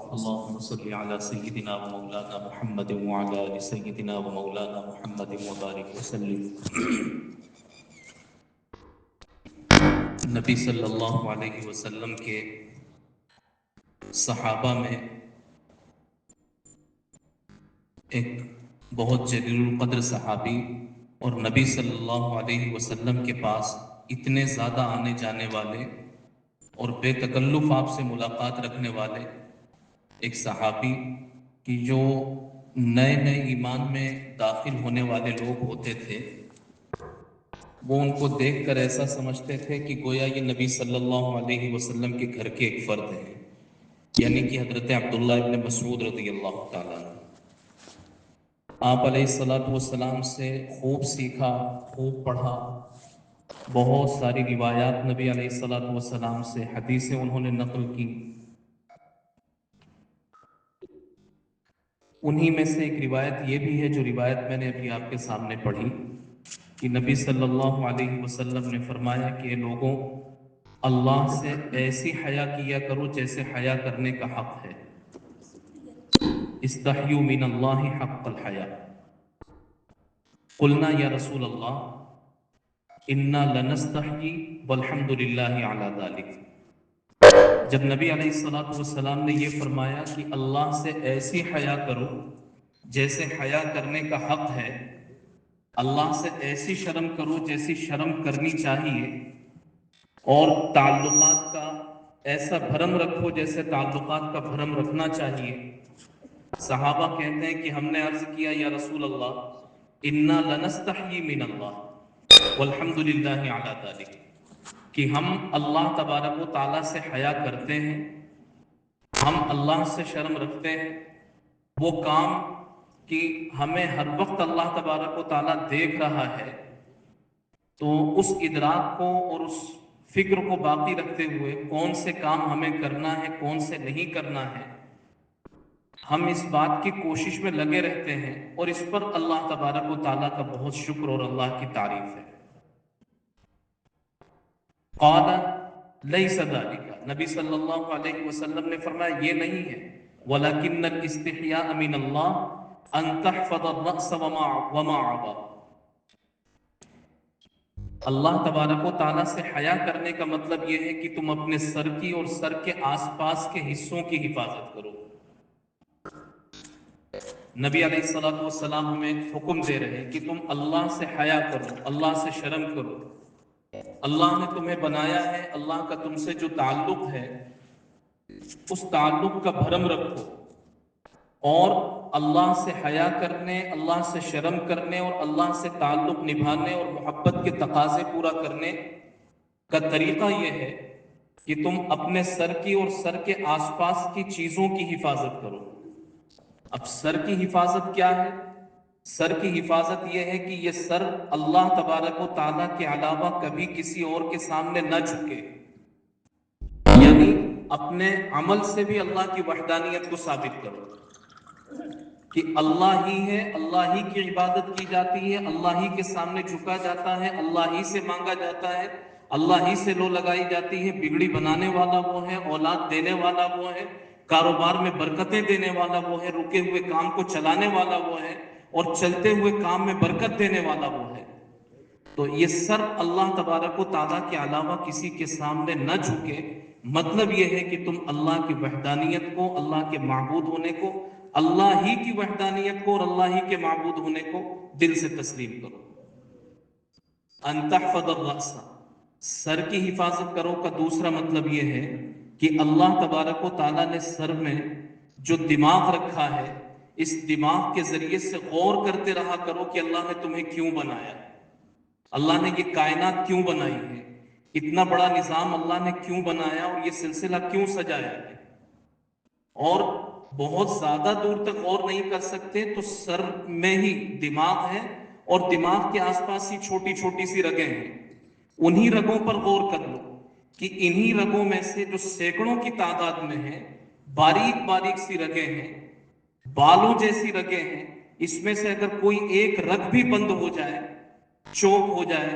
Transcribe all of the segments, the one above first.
اللهم صل على سيدنا ومولانا محمد وعلى آل سيدنا ومولانا محمد وبارك وسلم۔ نبی صلی اللہ علیہ وسلم کے صحابہ میں ایک بہت جلیل القدر صحابی اور نبی صلی اللہ علیہ وسلم کے پاس اتنے زیادہ آنے جانے والے اور بے تکلف آپ سے ملاقات رکھنے والے ایک صحابی کی جو نئے نئے ایمان میں داخل ہونے والے لوگ ہوتے تھے وہ ان کو دیکھ کر ایسا سمجھتے تھے کہ گویا یہ نبی صلی اللہ علیہ وسلم کے گھر کے ایک فرد ہیں، یعنی کہ حضرت عبداللہ ابن مسعود رضی اللہ تعالیٰ عنہ۔ آپ علیہ الصلوۃ والسلام سے خوب سیکھا، خوب پڑھا، بہت ساری روایات نبی علیہ الصلوۃ والسلام سے، حدیثیں انہوں نے نقل کی۔ انہی میں سے ایک روایت یہ بھی ہے جو روایت میں نے ابھی آپ کے سامنے پڑھی کہ نبی صلی اللہ علیہ وسلم نے فرمایا کہ لوگوں، اللہ سے ایسی حیا کیا کرو جیسے حیا کرنے کا حق ہے۔ استحیوا من اللہ حق الحیا۔ قلنا یا رسول اللہ انا لنستحیی والحمد للہ علی ذلک۔ جب نبی علیہ الصلوۃ والسلام نے یہ فرمایا کہ اللہ سے ایسی حیا کرو جیسے حیا کرنے کا حق ہے، اللہ سے ایسی شرم کرو جیسی شرم کرنی چاہیے، اور تعلقات کا ایسا بھرم رکھو جیسے تعلقات کا بھرم رکھنا چاہیے۔ صحابہ کہتے ہیں کہ ہم نے عرض کیا یا رسول اللہ انا لنستحیی من اللہ والحمد للہ علی ذلک، کہ ہم اللہ تبارک و تعالیٰ سے حیا کرتے ہیں، ہم اللہ سے شرم رکھتے ہیں، وہ کام کہ ہمیں ہر وقت اللہ تبارک و تعالیٰ دیکھ رہا ہے، تو اس ادراک کو اور اس فکر کو باقی رکھتے ہوئے کون سے کام ہمیں کرنا ہے، کون سے نہیں کرنا ہے، ہم اس بات کی کوشش میں لگے رہتے ہیں، اور اس پر اللہ تبارک و تعالیٰ کا بہت شکر اور اللہ کی تعریف ہے۔ قال لیس ذلک، نبی صلی اللہ علیہ وسلم نے فرمایا یہ نہیں ہے، ولکن الاستحیاء من اللہ ان تحفظ الرأس وما عبا۔ اللہ تبارک و تعالیٰ سے حیا کرنے کا مطلب یہ ہے کہ تم اپنے سر کی اور سر کے آس پاس کے حصوں کی حفاظت کرو۔ نبی علیہ الصلوۃ والسلام ہمیں حکم دے رہے ہیں کہ تم اللہ سے حیا کرو، اللہ سے شرم کرو۔ اللہ نے تمہیں بنایا ہے، اللہ کا تم سے جو تعلق ہے اس تعلق کا بھرم رکھو، اور اللہ سے حیا کرنے، اللہ سے شرم کرنے اور اللہ سے تعلق نبھانے اور محبت کے تقاضے پورا کرنے کا طریقہ یہ ہے کہ تم اپنے سر کی اور سر کے آس پاس کی چیزوں کی حفاظت کرو۔ اب سر کی حفاظت کیا ہے؟ سر کی حفاظت یہ ہے کہ یہ سر اللہ تبارک و تعالیٰ کے علاوہ کبھی کسی اور کے سامنے نہ جھکے، یعنی اپنے عمل سے بھی اللہ کی وحدانیت کو ثابت کرو کہ اللہ ہی ہے، اللہ ہی کی عبادت کی جاتی ہے، اللہ ہی کے سامنے جھکا جاتا ہے، اللہ ہی سے مانگا جاتا ہے، اللہ ہی سے لو لگائی جاتی ہے۔ بگڑی بنانے والا وہ ہے، اولاد دینے والا وہ ہے، کاروبار میں برکتیں دینے والا وہ ہے، رکے ہوئے کام کو چلانے والا وہ ہے، اور چلتے ہوئے کام میں برکت دینے والا وہ ہے۔ تو یہ سر اللہ تبارک و تعالیٰ کے علاوہ کسی کے سامنے نہ جھکے، مطلب یہ ہے کہ تم اللہ کی وحدانیت کو، اللہ کے معبود ہونے کو، اللہ ہی کی وحدانیت کو اور اللہ ہی کے معبود ہونے کو دل سے تسلیم کرو۔ ان تحفظ الرأس، سر کی حفاظت کرو کا دوسرا مطلب یہ ہے کہ اللہ تبارک و تعالیٰ نے سر میں جو دماغ رکھا ہے، اس دماغ کے ذریعے سے غور کرتے رہا کرو کہ اللہ نے تمہیں کیوں بنایا، اللہ نے یہ کائنات کیوں بنائی ہے، اتنا بڑا نظام اللہ نے کیوں بنایا اور یہ سلسلہ کیوں سجایا ہے۔ اور بہت زیادہ دور تک غور نہیں کر سکتے تو سر میں ہی دماغ ہے، اور دماغ کے آس پاس ہی چھوٹی چھوٹی سی رگیں ہیں، انہی رگوں پر غور کر لو کہ انہی رگوں میں سے جو سینکڑوں کی تعداد میں ہیں، باریک باریک سی رگیں ہیں، بالوں جیسی رگیں ہیں، اس میں سے اگر کوئی ایک رگ بھی بند ہو جائے، چوک ہو جائے،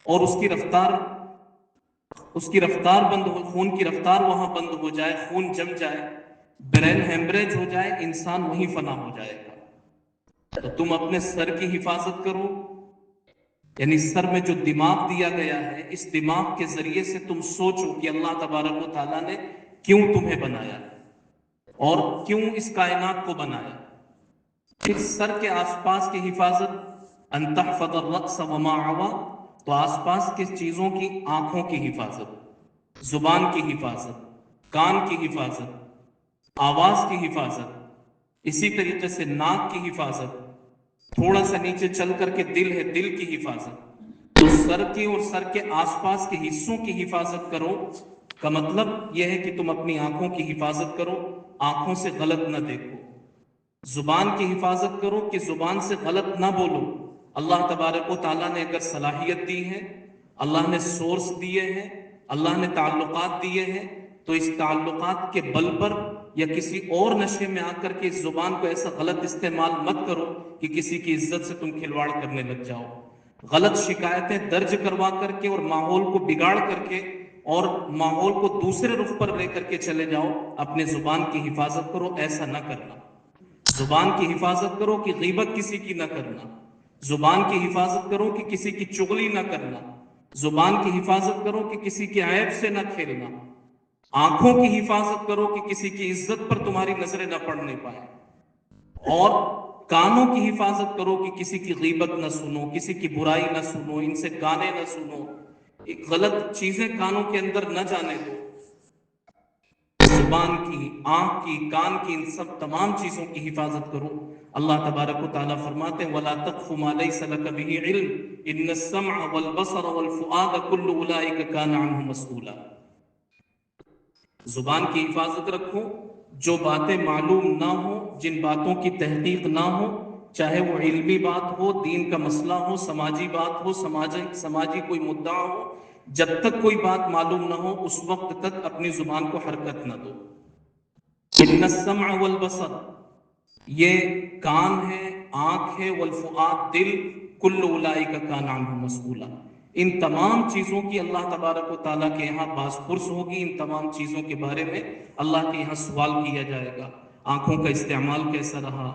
اور اس کی رفتار بند ہو، خون کی رفتار وہاں بند ہو جائے، خون جم جائے، ब्रेन हेमरेज हो जाए, इंसान वहीं फना हो जाएगा। तो तुम अपने सर की हिफाजत करो, यानी सर में जो दिमाग दिया गया है, इस दिमाग के जरिए से तुम सोचो कि अल्लाह तबारक व तआला ने क्यों तुम्हें बनाया और क्यों इस कायनात को बनाया। फिर सर के आसपास की हिफाजत, अंतहफज़ रअस वमा अवा, तो आसपास की चीजों की, आंखों की हिफाजत, जुबान की हिफाजत, कान की हिफाजत, आवाज की हिफाजत, इसी तरीके से नाक की हिफाजत, थोड़ा सा नीचे चल करके दिल है, दिल की हिफाजत। तो सर की और सर के आसपास के हिस्सों की हिफाजत करो का मतलब यह है कि तुम अपनी आंखों की हिफाजत करो, आंखों से गलत न देखो। जुबान की हिफाजत करो कि जुबान से गलत ना बोलो। अल्लाह तबारक व तआला ने अगर सलाहियत दी है, अल्लाह ने सोर्स दिए हैं, अल्लाह ने ताल्लुकात दिए हैं, तो इस ताल्लुकात के बल पर या किसी और नशे में आकर के इस जुबान को ऐसा गलत इस्तेमाल मत करो कि किसी की इज्जत से तुम खिलवाड़ करने लग जाओ। गलत शिकायतें दर्ज करवा करके और माहौल को बिगाड़ करके और माहौल को दूसरे रुख पर लेकर के चले जाओ, अपने जुबान की हिफाजत करो, ऐसा ना करना। जुबान की हिफाजत करो कि गीबत किसी की ना करना। जुबान की हिफाजत करो कि किसी की चुगली ना करना। जुबान की हिफाजत करो कि किसी के ऐब से ना खेलना। आंखों की हिफाजत करो कि किसी की इज्जत पर तुम्हारी नजरें ना पड़ने पाए। और कानों की हिफाजत करो कि किसी की गीबत ना सुनो, किसी की बुराई ना सुनो, इनसे गाने ना सुनो, एक गलत चीजें कानों के अंदर न जाने दो। जुबान की, आंख की, कान की, इन सब तमाम चीजों की हिफाजत करो। अल्लाह तबारक व तआला फरमाते हैं, वला तक़फ़ु मा लैसा लक बिही इल्म इन्नस समअ वल बसर वल फुआद कुल्लु उलाइका कान अन्हु मसऊला। जुबान की हिफाजत रखो, जो बातें मालूम ना हो, जिन बातों की तहकीक ना हो, चाहे वो इल्मी बात हो, दीन का मसला हो, समाजी बात हो, समाजी कोई मुद्दा हो, जब तक कोई बात मालूम ना हो उस वक्त तक अपनी जुबान को हरकत ना दो। इन्नस समअ वल बसर, ये कान है, आंख है, वल फुआद, दिल, कुल्लु उलाइका कान अन्हु मसऊला, इन तमाम चीजों की अल्लाह तबारक व तआला के यहाँ बासपुरस होगी। इन तमाम चीजों के बारे में अल्लाह के यहाँ सवाल किया जाएगा। आंखों का इस्तेमाल कैसा रहा,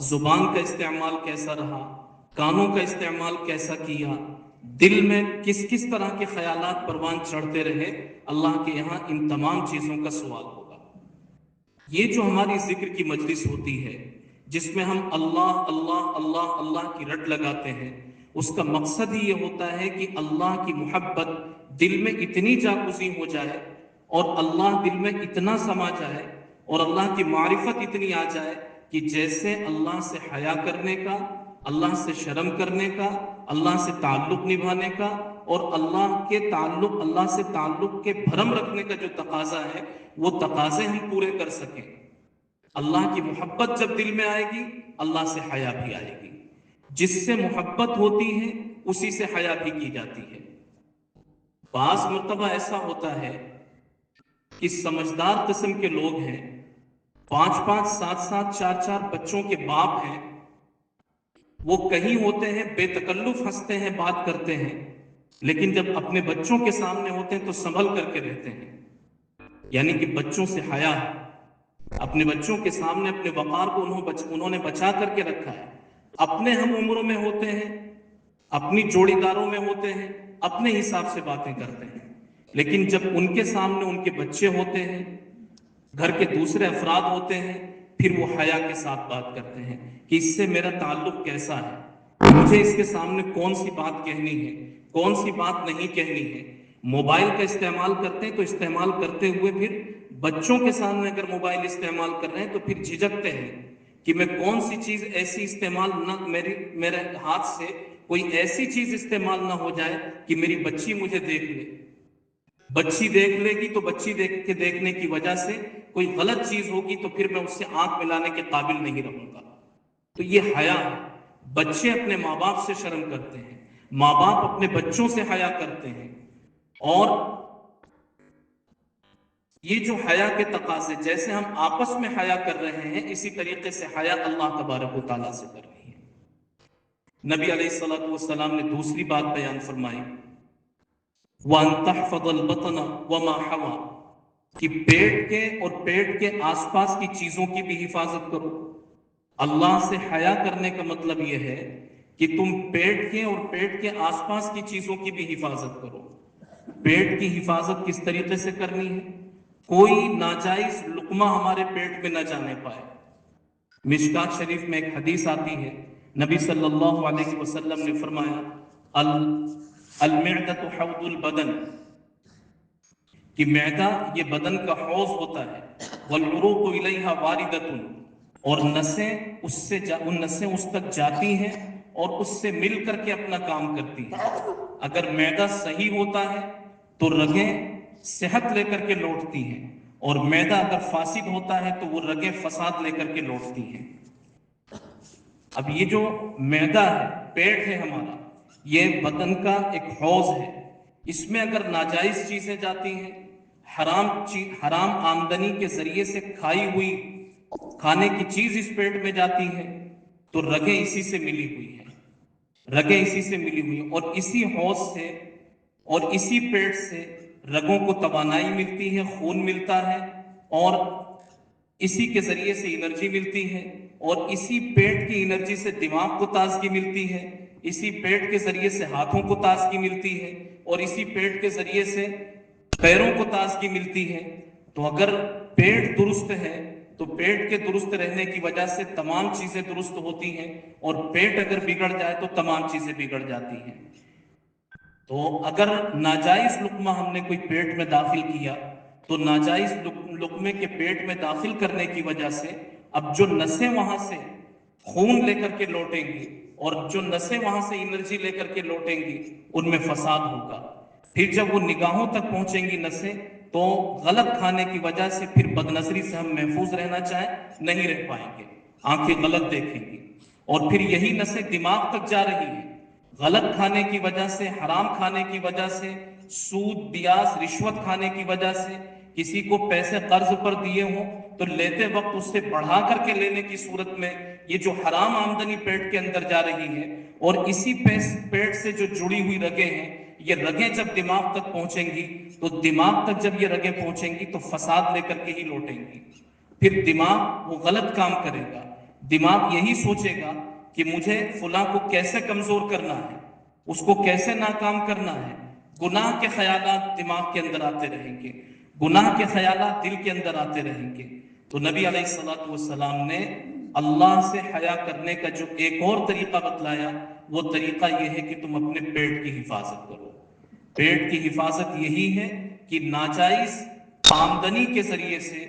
जुबान का इस्तेमाल कैसा रहा, कानों का इस्तेमाल कैसा किया, दिल में किस किस तरह के ख्यालात परवान चढ़ते रहे, अल्लाह के यहाँ इन तमाम चीजों का सवाल होगा। ये जो हमारी जिक्र की मजलिस होती है, जिसमें हम अल्लाह अल्लाह अल्लाह अल्लाह की रट लगाते हैं, उसका मकसद ही ये होता है कि अल्लाह की मोहब्बत दिल में इतनी जागुज़ी हो जाए और अल्लाह दिल में इतना समा जाए और अल्लाह की मारिफत इतनी आ जाए कि जैसे अल्लाह से हया करने का, अल्लाह से शर्म करने का, अल्लाह से ताल्लुक निभाने का और अल्लाह से ताल्लुक के भरम रखने का जो तकाजा है, वो तकाजे हम पूरे कर सकें। अल्लाह की मोहब्बत जब दिल में आएगी, अल्लाह से हया भी आएगी। जिससे मोहब्बत होती है उसी से हया भी की जाती है। बाज मर्तबा ऐसा होता है कि समझदार किस्म के लोग हैं, पांच पांच सात सात चार चार बच्चों के बाप हैं, वो कहीं होते हैं, बेतकल्लुफ हंसते हैं, बात करते हैं, लेकिन जब अपने बच्चों के सामने होते हैं तो संभल करके रहते हैं। यानी कि बच्चों से हया है, अपने बच्चों के सामने अपने वकार को उन्होंने बचा करके रखा है। अपने हम उम्रों में होते हैं, अपनी जोड़ीदारों में होते हैं, अपने हिसाब से बातें करते हैं, लेकिन जब उनके सामने उनके बच्चे होते हैं, घर के दूसरे अफराद होते हैं, फिर वो हया के साथ बात करते हैं कि इससे मेरा ताल्लुक कैसा है, मुझे इसके सामने कौन सी बात कहनी है, कौन सी बात नहीं कहनी है। मोबाइल का इस्तेमाल करते हैं तो इस्तेमाल करते हुए फिर बच्चों के सामने अगर मोबाइल इस्तेमाल कर रहे हैं तो फिर झिझकते हैं कि मैं कौन सी चीज ऐसी इस्तेमाल ना, मेरे हाथ से कोई ऐसी चीज इस्तेमाल ना हो जाए कि मेरी बच्ची मुझे देख ले। बच्ची देख लेगी तो बच्ची देख के देखने की वजह से कोई गलत चीज होगी तो फिर मैं उससे आंख मिलाने के काबिल नहीं रहूंगा। तो ये हया है। बच्चे अपने माँ बाप से शर्म करते हैं, माँ बाप अपने बच्चों से हया करते हैं। और ये जो हया के तकाजे, जैसे हम आपस में हया कर रहे हैं, इसी तरीके से हया अल्लाह तबारक व तआला से करनी है। नबी अलैहिस्सलातु वस्सलाम ने दूसरी बात बयान फरमाई, वन तहफज़ल बतन वमा हवा, کہ पेट के और पेट के आसपास की चीजों की भी हिफाजत करो। अल्लाह से हया करने का मतलब यह है कि तुम पेट के और पेट के आसपास की चीजों की भी हिफाजत करो। पेट की हिफाजत किस तरीके से करनी है? कोई नाजायज लुकमा हमारे पेट में न जाने पाए। मिशकात शरीफ में एक हदीस आती है, नबी सल्लल्लाहु अलैहि वसल्लम ने फरमाया, अल अलमिअदतु हौदुल बदन, कि मैदा ये बदन का हौज होता है, वल्उरूकु इलैहा वारिदतुन, और नसें उन नसें उस तक जाती हैं और उससे मिल करके अपना काम करती हैं। अगर मैदा सही होता है तो रगें सेहत लेकर के लौटती हैं, और मैदा अगर फासिद होता है तो वो रगें फसाद लेकर के लौटती हैं। अब ये जो मैदा है, पेट है हमारा, ये बदन का एक हौज है। इसमें अगर नाजायज चीजें जाती हैं, हराम आमदनी के जरिए से खाई हुई खाने की चीज इस पेट में जाती है, तो रगें इसी से मिली हुई हैं। रगें इसी से मिली हुई हैं, और इसी हौज से और इसी पेट से रगों को तवानाई मिलती है, खून मिलता है, और इसी के जरिए से एनर्जी मिलती है, और इसी पेट की एनर्जी से दिमाग को ताजगी मिलती है, इसी पेट के जरिए से हाथों को ताजगी मिलती है, और इसी पेट के जरिए से पैरों को ताजगी मिलती है। तो अगर पेट दुरुस्त है तो पेट के दुरुस्त रहने की वजह से तमाम चीजें दुरुस्त होती हैं, और पेट अगर बिगड़ जाए तो तमाम चीजें बिगड़ जाती हैं। तो अगर नाजायज लुकमा हमने कोई पेट में दाखिल किया, तो नाजायज लुकमे के पेट में दाखिल करने की वजह से अब जो नसें वहां से खून लेकर के लौटेंगी, और जो नसें वहां से एनर्जी लेकर के लौटेंगी, उनमें फसाद होगा। फिर जब वो निगाहों तक पहुंचेंगी नसें, तो गलत खाने की वजह से फिर बदनजरी से हम महफूज रहना चाहें नहीं रह पाएंगे, आंखें गलत देखेंगी। और फिर यही नसें दिमाग तक जा रही है, गलत खाने की वजह से, हराम खाने की वजह से, सूद ब्याज रिश्वत खाने की वजह से, किसी को पैसे कर्ज पर दिए हों तो लेते वक्त उससे बढ़ा करके लेने की सूरत में ये जो हराम आमदनी पेट के अंदर जा रही है, और इसी पेट से जो जुड़ी हुई रगें हैं, ये रगें जब दिमाग तक पहुंचेंगी, तो दिमाग तक जब ये रगें पहुंचेंगी तो फसाद लेकर के ही लौटेंगी। फिर दिमाग वो गलत काम करेगा। दिमाग यही सोचेगा कि मुझे फुला को कैसे कमजोर करना है, उसको कैसे नाकाम करना है। गुनाह के ख्यालात दिमाग के अंदर आते रहेंगे, गुनाह के ख्यालात दिल के अंदर आते रहेंगे। तो नबी अलैहिस्सलातु वस्सलाम ने अल्लाह से हया करने का जो एक और तरीका बतलाया, वो तरीका यह है कि तुम अपने पेट की हिफाजत करो। पेट की हिफाजत यही है कि नाजायज आमदनी के जरिए से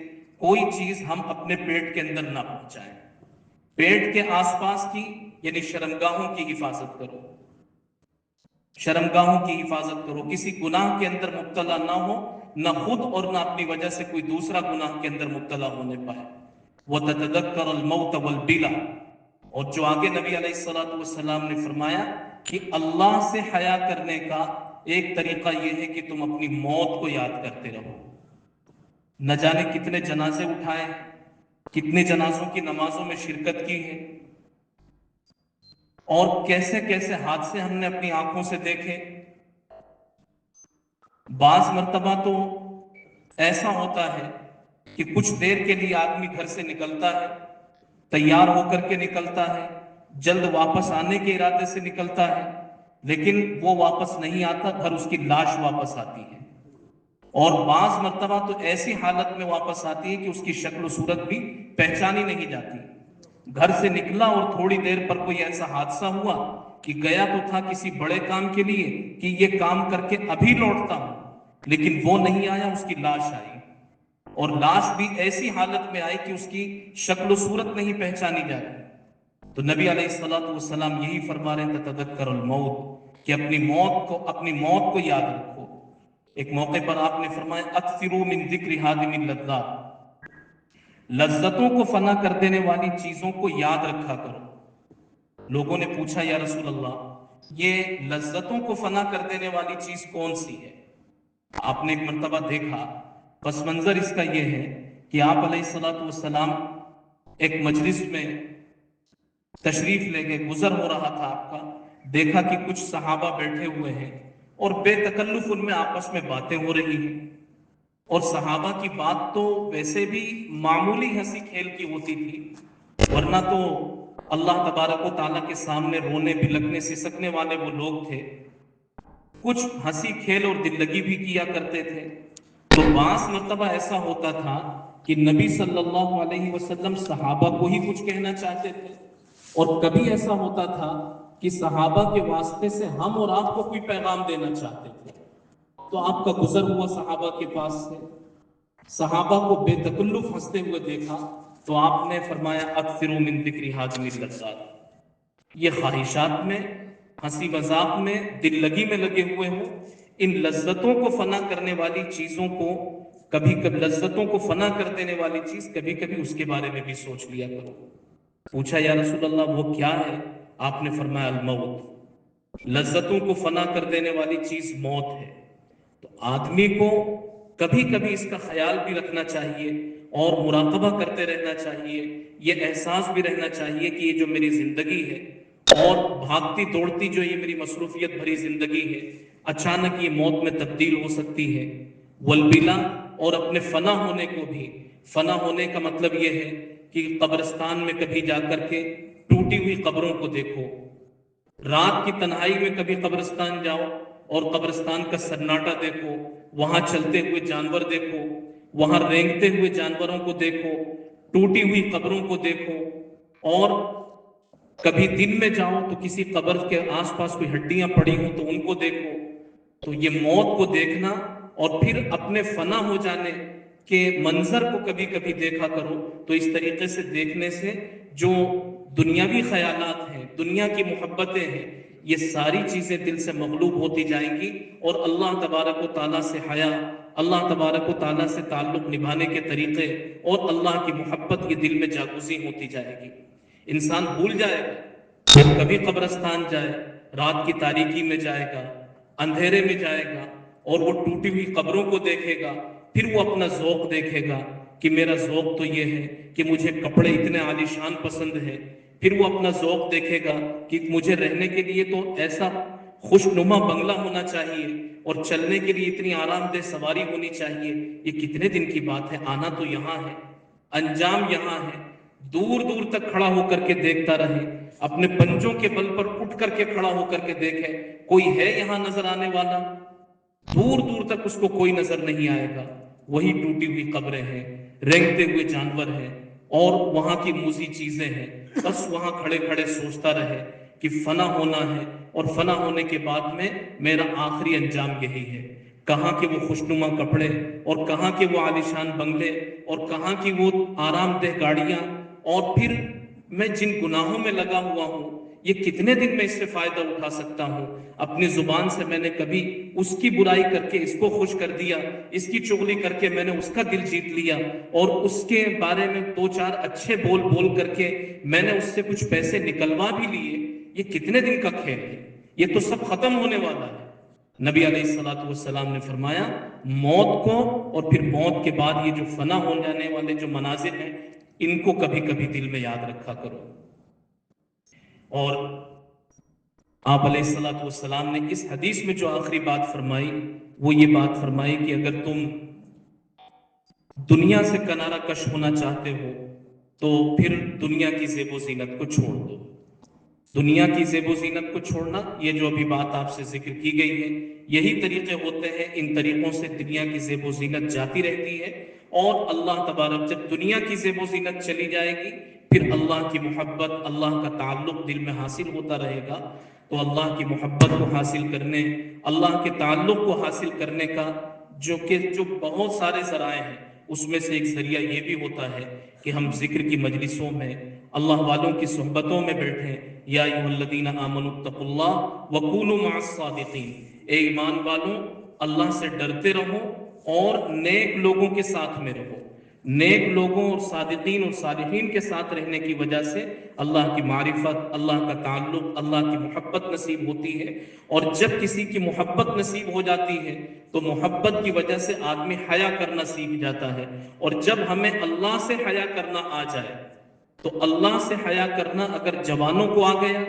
कोई चीज हम अपने पेट के अंदर ना पहुंचाएं। पेट के आसपास की यानी शर्मगाहों की हिफाजत करो, शर्मगाहों की हिफाजत करो, किसी गुनाह के अंदर मुब्तला ना हो, न खुद और न अपनी वजह से कोई दूसरा गुनाह के अंदर मुब्तला होने पाए। वह ततदक्कर अल मौत वल बिला, और जो आगे नबी अलैहिस्सलातु वस्सलाम ने फरमाया कि अल्लाह से हया करने का एक तरीका यह है कि तुम अपनी मौत को याद करते रहो। न जाने कितने जनाजे उठाए, कितने जनाजों की नमाजों में शिरकत की है, और कैसे कैसे हादसे हमने अपनी आंखों से देखे। बाज मर्तबा तो ऐसा होता है कि कुछ देर के लिए आदमी घर से निकलता है, तैयार होकर के निकलता है, जल्द वापस आने के इरादे से निकलता है, लेकिन वो वापस नहीं आता, घर उसकी लाश वापस आती है। और बाज मर्तबा तो ऐसी हालत में वापस आती है कि उसकी शक्ल सूरत भी पहचानी नहीं जाती। घर से निकला और थोड़ी देर पर कोई ऐसा हादसा हुआ कि गया तो था किसी बड़े काम के लिए कि ये काम करके अभी लौटता हूं, लेकिन वो नहीं आया, उसकी लाश आई। और लाश भी ऐसी हालत में आई कि उसकी शक्ल सूरत नहीं पहचानी जा रही। तो नबी अलैहिस्सलातु वस्सलाम यही फरमा रहे थे, तदक्करुल मौत, कि अपनी मौत को याद रखो। एक मौके पर आपने फरमाया, अक्सिरू मिन जिक्रि हादिमिल लज्जात, लज्जतों को फना कर देने वाली चीजों को याद रखा करो। लोगों ने पूछा, या रसूल अल्लाह, ये लज्जतों को फना कर देने वाली चीज कौन सी है? आपने एक मर्तबा देखा, पस मंजर इसका यह है कि आप अलैहिस्सलातु वस्सलाम एक मजलिस में तशरीफ लेके गुजर हो रहा था आपका, देखा कि कुछ सहाबा बैठे हुए हैं और बेतकल्लुफ उनमें आपस में बातें हो रही हैं। اور صحابہ کی بات تو ویسے بھی معمولی ہنسی کھیل کی ہوتی تھی، ورنہ تو اللہ تبارک و تعالیٰ کے سامنے رونے بلکنے سسکنے والے وہ لوگ تھے، کچھ ہنسی کھیل اور دل لگی بھی کیا کرتے تھے۔ تو بعض مرتبہ ایسا ہوتا تھا کہ نبی صلی اللہ علیہ وسلم صحابہ کو ہی کچھ کہنا چاہتے تھے، اور کبھی ایسا ہوتا تھا کہ صحابہ کے واسطے سے ہم اور آپ کو کوئی پیغام دینا چاہتے تھے، تو آپ کا گزر ہوا صحابہ کے پاس سے، صحابہ کو بے تکلف ہنستے ہوئے دیکھا، تو آپ نے فرمایا اکثروا من ذکر ہاذم اللذات، یہ خواہشات میں، ہنسی مذاق میں، دل لگی میں لگے ہوئے ہوں، ان لذتوں کو فنا کرنے والی چیزوں کو، کبھی کبھی لذتوں کو فنا کر دینے والی چیز کبھی کبھی اس کے بارے میں بھی سوچ لیا کرو۔ پوچھا یا رسول اللہ وہ کیا ہے؟ آپ نے فرمایا الموت، لذتوں کو فنا کر دینے والی چیز موت ہے۔ تو آدمی کو کبھی کبھی اس کا خیال بھی رکھنا چاہیے اور مراقبہ کرتے رہنا چاہیے، یہ احساس بھی رہنا چاہیے کہ یہ جو میری زندگی ہے اور بھاگتی دوڑتی جو یہ میری مصروفیت بھری زندگی ہے، اچانک یہ موت میں تبدیل ہو سکتی ہے۔ والبلا، اور اپنے فنا ہونے کو بھی، فنا ہونے کا مطلب یہ ہے کہ قبرستان میں کبھی جا کر کے ٹوٹی ہوئی قبروں کو دیکھو، رات کی تنہائی میں کبھی قبرستان جاؤ اور قبرستان کا سناٹا دیکھو، وہاں چلتے ہوئے جانور دیکھو، وہاں رینگتے ہوئے جانوروں کو دیکھو، ٹوٹی ہوئی قبروں کو دیکھو، اور کبھی دن میں جاؤ تو کسی قبر کے آس پاس کوئی ہڈیاں پڑی ہوں تو ان کو دیکھو۔ تو یہ موت کو دیکھنا اور پھر اپنے فنا ہو جانے کے منظر کو کبھی کبھی دیکھا کرو، تو اس طریقے سے دیکھنے سے جو دنیاوی خیالات ہیں، دنیا کی محبتیں ہیں، یہ ساری چیزیں دل سے مغلوب ہوتی جائیں گی، اور اللہ تبارک و تعالیٰ سے حیا، اللہ تبارک و تعالیٰ سے تعلق نبھانے کے طریقے اور اللہ کی محبت یہ دل میں جاگزی ہوتی جائے گی۔ انسان بھول جائے گا، جب کبھی قبرستان جائے، رات کی تاریکی میں جائے گا، اندھیرے میں جائے گا اور وہ ٹوٹی ہوئی قبروں کو دیکھے گا، پھر وہ اپنا ذوق دیکھے گا کہ میرا ذوق تو یہ ہے کہ مجھے کپڑے اتنے عالیشان پسند ہیں، پھر وہ اپنا ذوق دیکھے گا کہ مجھے رہنے کے لیے تو ایسا خوشنما بنگلہ ہونا چاہیے اور چلنے کے لیے اتنی آرام دہ سواری ہونی چاہیے۔ یہ کتنے دن کی بات ہے، آنا تو یہاں ہے، انجام یہاں ہے۔ دور دور تک کھڑا ہو کر کے دیکھتا رہے، اپنے پنجوں کے بل پر اٹھ کر کے کھڑا ہو کر کے دیکھے، کوئی ہے یہاں نظر آنے والا؟ دور دور تک اس کو کوئی نظر نہیں آئے گا، وہی ٹوٹی ہوئی قبریں ہیں، رینگتے ہوئے جانور ہیں اور وہاں کی موزی چیزیں ہیں، بس وہاں کھڑے کھڑے سوچتا رہے کہ فنا ہونا ہے، اور فنا ہونے کے بعد میں میرا آخری انجام یہی ہے۔ کہاں کے وہ خوشنما کپڑے، اور کہاں کے وہ عالیشان بنگلے، اور کہاں کی وہ آرام دہ گاڑیاں، اور پھر میں جن گناہوں میں لگا ہوا ہوں، یہ کتنے دن میں اس سے فائدہ اٹھا سکتا ہوں؟ اپنی زبان سے میں نے کبھی اس کی برائی کر کے اس کو خوش کر دیا، اس کی چغلی کر کے میں نے اس کا دل جیت لیا، اور اس کے بارے میں دو چار اچھے بول بول کر کے میں نے اس سے کچھ پیسے نکلوا بھی لیے۔ یہ کتنے دن کا کھیل ہے؟ یہ تو سب ختم ہونے والا ہے۔ نبی علیہ الصلوۃ والسلام نے فرمایا موت کو اور پھر موت کے بعد یہ جو فنا ہو جانے والے جو مناظر ہیں، ان کو کبھی کبھی دل میں یاد رکھا کرو۔ اور آپ علیہ الصلوۃ والسلام نے اس حدیث میں جو آخری بات فرمائی، وہ یہ بات فرمائی کہ اگر تم دنیا سے کنارہ کش ہونا چاہتے ہو تو پھر دنیا کی زیب و زینت کو چھوڑ دو۔ دنیا کی زیب و زینت کو چھوڑنا، یہ جو ابھی بات آپ سے ذکر کی گئی ہے، یہی طریقے ہوتے ہیں، ان طریقوں سے دنیا کی زیب و زینت جاتی رہتی ہے، اور اللہ تبارک جب دنیا کی زیب و زینت چلی جائے گی، پھر اللہ کی محبت، اللہ کا تعلق دل میں حاصل ہوتا رہے گا۔ تو اللہ کی محبت کو حاصل کرنے، اللہ کے تعلق کو حاصل کرنے کا جو بہت سارے ذرائع ہیں، اس میں سے ایک ذریعہ یہ بھی ہوتا ہے کہ ہم ذکر کی مجلسوں میں، اللہ والوں کی صحبتوں میں بیٹھیں۔ یا ایھا الذین آمنوا اتقوا اللہ وکونوا مع الصادقین، اے ایمان والوں اللہ سے ڈرتے رہو اور نیک لوگوں کے ساتھ میں رہو۔ نیک لوگوں اور صادقین اور صالحین کے ساتھ رہنے کی وجہ سے اللہ کی معرفت، اللہ کا تعلق، اللہ کی محبت نصیب ہوتی ہے، اور جب کسی کی محبت نصیب ہو جاتی ہے تو محبت کی وجہ سے آدمی حیا کرنا سیکھ جاتا ہے، اور جب ہمیں اللہ سے حیا کرنا آ جائے تو اللہ سے حیا کرنا اگر جوانوں کو آ گیا،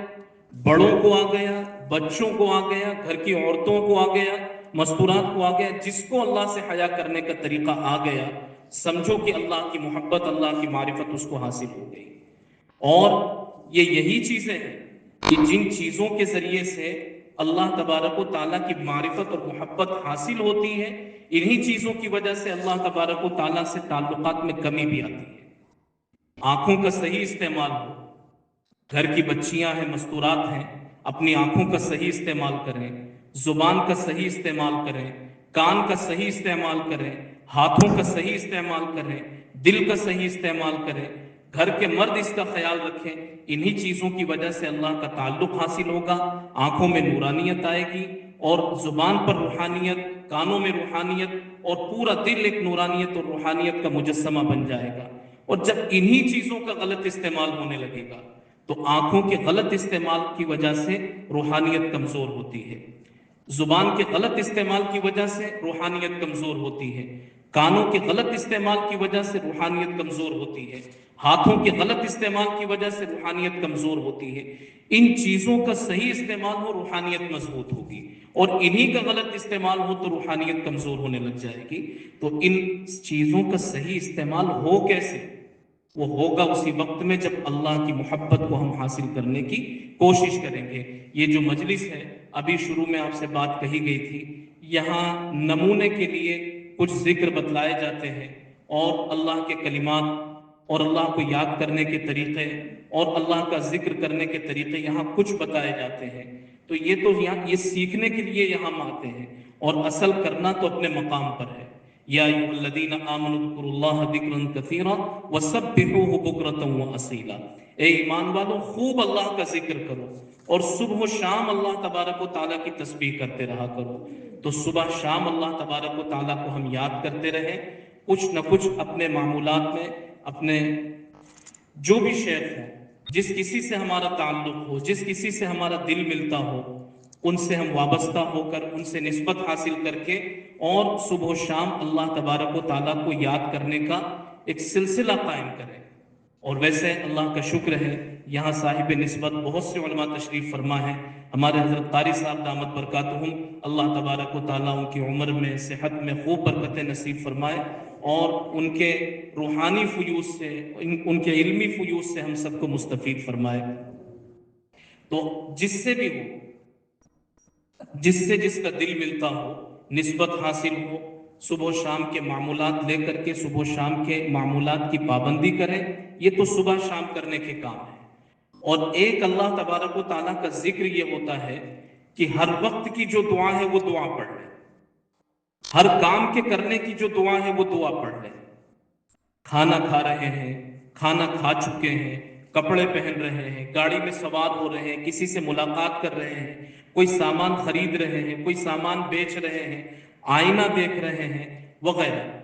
بڑوں کو آ گیا، بچوں کو آ گیا، گھر کی عورتوں کو آ گیا، मस्तूरात को आ गया। जिसको अल्लाह से हया करने का तरीका आ गया, समझो कि अल्लाह की मोहब्बत, अल्लाह की मारिफत उसको हासिल हो गई। और ये यही चीजें हैं कि जिन चीजों के जरिए से अल्लाह तबारक व ताला की मारिफत और मोहब्बत हासिल होती है, इन्हीं चीजों की वजह से अल्लाह तबारक व ताला से ताल्लुकात में कमी भी आती है। आंखों का सही इस्तेमाल हो, घर की बच्चियां हैं, मस्तूरात हैं, अपनी आंखों का सही इस्तेमाल करें, जुबान का सही इस्तेमाल करें, कान का सही इस्तेमाल करें, हाथों का सही इस्तेमाल करें, दिल का सही इस्तेमाल करें, घर के मर्द इसका ख्याल रखें। इन्हीं चीजों की वजह से अल्लाह का ताल्लुक हासिल होगा, आंखों में नूरानियत आएगी और जुबान पर रूहानियत, कानों में रूहानियत और पूरा दिल एक नूरानियत और रूहानियत का मुजस्समा बन जाएगा। और जब इन्हीं चीजों का गलत इस्तेमाल होने लगेगा तो आंखों के गलत इस्तेमाल की वजह से रूहानियत कमजोर होती है, जुबान के गलत इस्तेमाल की वजह से रूहानियत कमजोर होती है, कानों के गलत इस्तेमाल की वजह से रूहानियत कमजोर होती है, हाथों के गलत इस्तेमाल की वजह से रूहानियत कमजोर होती है। इन चीजों का सही इस्तेमाल हो, रूहानियत मजबूत होगी, और इन्हीं का गलत इस्तेमाल हो तो रूहानियत कमजोर होने लग जाएगी। तो इन चीजों का सही इस्तेमाल हो कैसे? वो होगा उसी वक्त में जब अल्लाह की मोहब्बत को हम हासिल करने की कोशिश करेंगे। ये जो मजलिस है, अभी शुरू में आपसे बात कही गई थी, यहाँ नमूने के लिए कुछ जिक्र बतलाए जाते हैं और अल्लाह के कलिमात और अल्लाह को याद करने के तरीके और अल्लाह का जिक्र करने के तरीके यहाँ कुछ बताए जाते हैं। तो ये तो यहाँ ये सीखने के लिए यहाँ हम आते हैं, और असल करना तो अपने मकाम पर है। या अय्युहल्लज़ीना आमनू ज़कुरुल्लाह ज़िक्रन कसीरा वसब्बिहूहु बुक्रतन व असीला। ए ईमान वालों, खूब अल्लाह का जिक्र करो और सुबह व शाम अल्लाह तबारक व तआला की तस्बीह करते रहा करो। तो सुबह शाम अल्लाह तबारक व तआला को हम याद करते रहें, कुछ न कुछ अपने मामूलात में, अपने जो भी शेख हो, जिस किसी से हमारा ताल्लुक हो, जिस किसी से हमारा दिल मिलता हो, उनसे हम वाबस्ता होकर, उनसे निस्बत हासिल करके और सुबह शाम अल्लाह तबारक व तआला को याद करने का एक सिलसिला कायम करें। और वैसे अल्लाह का शुक्र है, यहाँ साहिब निस्बत बहुत से उलमा तशरीफ फरमा है। हमारे हजरत कारी साहब दामत बरकातुहुम, अल्लाह तबारक व तआला उनकी उम्र में, सेहत में खूब बरकत नसीब फरमाए और उनके रूहानी फयूज से, उनके इल्मी फयूज से हम सबको मुस्तफीद फरमाए। तो जिससे भी हो, जिससे जिसका दिल मिलता हो, निस्बत हासिल हो, सुबह शाम के मामूलात लेकर के सुबह शाम के मामूलात की पाबंदी करें। ये तो सुबह शाम करने के काम है। और एक अल्लाह तबारक व तआला का जिक्र ये होता है कि हर वक्त की जो दुआ है वो दुआ पढ़ लें, हर काम के करने की जो दुआ है वो दुआ पढ़ लें। खाना खा रहे हैं, खाना खा चुके हैं, कपड़े पहन रहे हैं, गाड़ी में सवार हो रहे हैं, किसी से मुलाकात कर रहे हैं, कोई सामान खरीद रहे हैं, कोई सामान बेच रहे हैं, आईना देख रहे हैं, वगैरह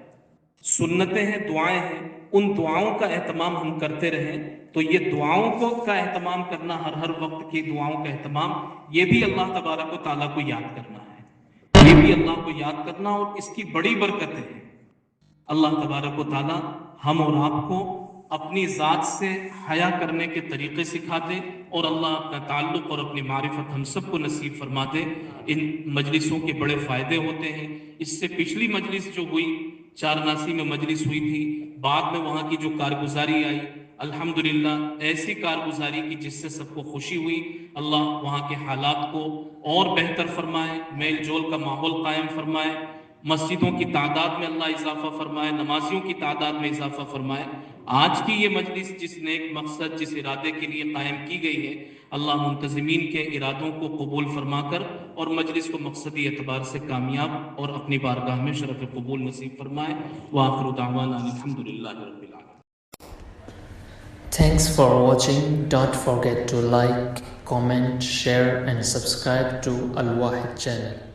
सुन्नतें हैं, दुआएं हैं। उन दुआओं का एहतमाम हम करते रहें। तो ये दुआओं को का एहतमाम करना, हर हर वक्त की दुआओं का एहतमाम, ये भी अल्लाह तबारक व तआला को याद करना है, ये भी अल्लाह को याद करना, और इसकी बड़ी बरकतें हैं। अल्लाह तबारक व तआला हम और आपको अपनी ज़ात से हया करने के तरीक़े सिखा दे, और अल्लाह अपना ताल्लुक़ और अपनी मारिफत हम सबको नसीब फरमा दे। इन मजलिसों के बड़े फ़ायदे होते हैं। इससे पिछली मजलिस जो हुई, चारनासी में मजलिस हुई थी, बाद में वहाँ की जो कारगुजारी आई, अल्हम्दुलिल्लाह ऐसी कारगुजारी की जिससे सबको खुशी हुई। अल्लाह वहाँ के हालात को और बेहतर फरमाए, मेल जोल का माहौल कायम फरमाए, मस्जिदों की तादाद में अल्लाह इजाफा फरमाए, नमाजियों की तादाद में इजाफा फरमाए। आज की ये मजलिस जिस नेक मकसद, जिस इरादे के लिए कायम की गई है, अल्लाह मुंतज़िमीन के इरादों को कबूल फरमाकर और मजलिस को मकसदी एतबार से कामयाब और अपनी बारगाह में शरफ कबूल नसीब फरमाए। व आखिरु दावाना अल्हम्दुलिल्लाहि रब्बिल आलमीन। Thanks for watching. Don't forget to like, comment, share and subscribe to Al Wahid channel.